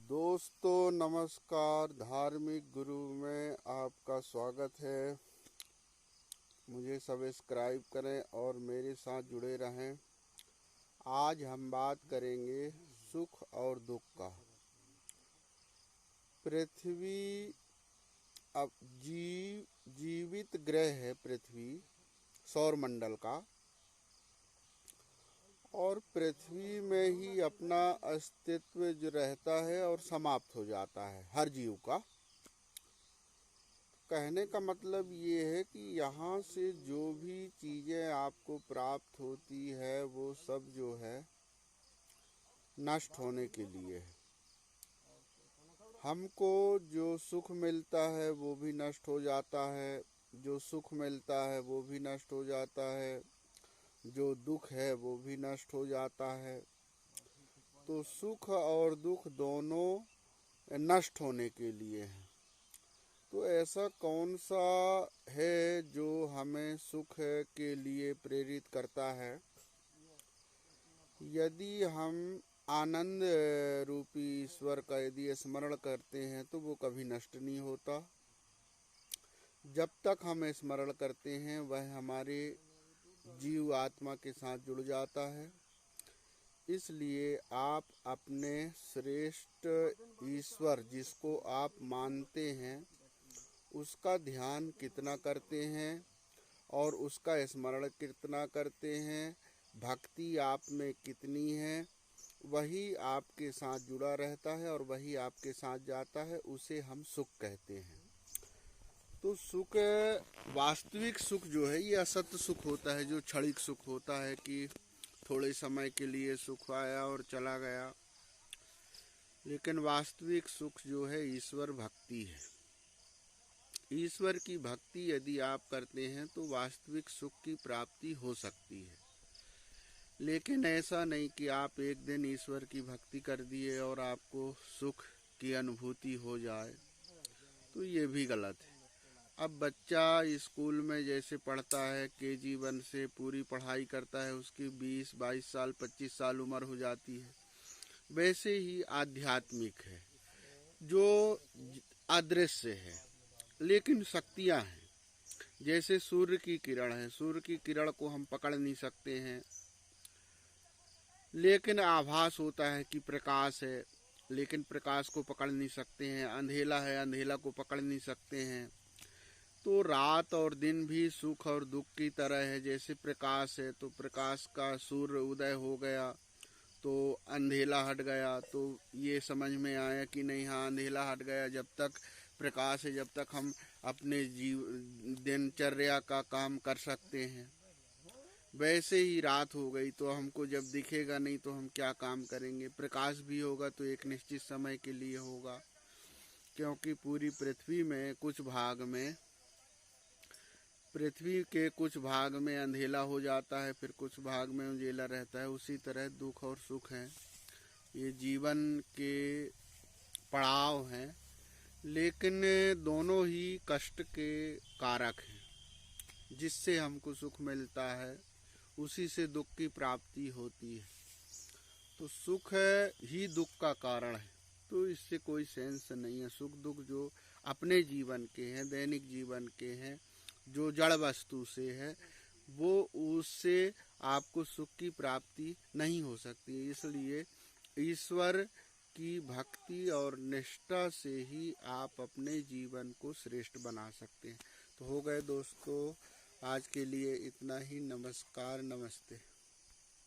दोस्तों नमस्कार। धार्मिक गुरु में आपका स्वागत है। मुझे सब्सक्राइब करें और मेरे साथ जुड़े रहें। आज हम बात करेंगे सुख और दुख का। पृथ्वी अब जीवित ग्रह है। पृथ्वी सौरमंडल का, और पृथ्वी में ही अपना अस्तित्व जो रहता है और समाप्त हो जाता है हर जीव का। कहने का मतलब ये है कि यहाँ से जो भी चीज़ें आपको प्राप्त होती है वो सब जो है नष्ट होने के लिए है। हमको जो सुख मिलता है वो भी नष्ट हो जाता है, जो सुख मिलता है वो भी नष्ट हो जाता है, जो दुख है वो भी नष्ट हो जाता है। तो सुख और दुख दोनों नष्ट होने के लिए हैं। तो ऐसा कौन सा है जो हमें सुख के लिए प्रेरित करता है? यदि हम आनंद रूपी ईश्वर का यदि स्मरण करते हैं तो वो कभी नष्ट नहीं होता। जब तक हम स्मरण करते हैं वह हमारे जीव आत्मा के साथ जुड़ जाता है। इसलिए आप अपने श्रेष्ठ ईश्वर जिसको आप मानते हैं उसका ध्यान कितना करते हैं और उसका स्मरण कितना करते हैं, भक्ति आप में कितनी है, वही आपके साथ जुड़ा रहता है और वही आपके साथ जाता है, उसे हम सुख कहते हैं। तो सुख, वास्तविक सुख जो है ये असत सुख होता है, जो क्षणिक सुख होता है कि थोड़े समय के लिए सुख आया और चला गया। लेकिन वास्तविक सुख जो है ईश्वर भक्ति है। ईश्वर की भक्ति यदि आप करते हैं तो वास्तविक सुख की प्राप्ति हो सकती है। लेकिन ऐसा नहीं कि आप एक दिन ईश्वर की भक्ति कर दिए और आपको सुख की अनुभूति हो जाए, तो ये भी गलत है। अब बच्चा स्कूल में जैसे पढ़ता है, KG 1 से पूरी पढ़ाई करता है, उसकी 20-22 साल 25 साल उम्र हो जाती है। वैसे ही आध्यात्मिक है जो अदृश्य है लेकिन शक्तियाँ हैं। जैसे सूर्य की किरण है, सूर्य की किरण को हम पकड़ नहीं सकते हैं लेकिन आभास होता है कि प्रकाश है, लेकिन प्रकाश को पकड़ नहीं सकते हैं। अंधेला है, अंधेला को पकड़ नहीं सकते हैं। तो रात और दिन भी सुख और दुख की तरह है। जैसे प्रकाश है तो प्रकाश का सूर्य उदय हो गया तो अंधेला हट गया, तो ये समझ में आया कि नहीं, हाँ अंधेला हट गया। जब तक प्रकाश है जब तक हम अपने दिनचर्या का काम कर सकते हैं। वैसे ही रात हो गई तो हमको जब दिखेगा नहीं तो हम क्या काम करेंगे। प्रकाश भी होगा तो एक निश्चित समय के लिए होगा, क्योंकि पूरी पृथ्वी में पृथ्वी के कुछ भाग में अंधेला हो जाता है, फिर कुछ भाग में उजाला रहता है। उसी तरह दुख और सुख हैं, ये जीवन के पड़ाव हैं, लेकिन दोनों ही कष्ट के कारक हैं। जिससे हमको सुख मिलता है उसी से दुख की प्राप्ति होती है। तो सुख ही दुख का कारण है, तो इससे कोई सेंस नहीं है। सुख दुख जो अपने जीवन के हैं, दैनिक जीवन के हैं, जो जड़ वस्तु से है, वो उससे आपको सुख की प्राप्ति नहीं हो सकती। इसलिए ईश्वर की भक्ति और निष्ठा से ही आप अपने जीवन को श्रेष्ठ बना सकते हैं। तो हो गए दोस्तों, आज के लिए इतना ही। नमस्कार, नमस्ते।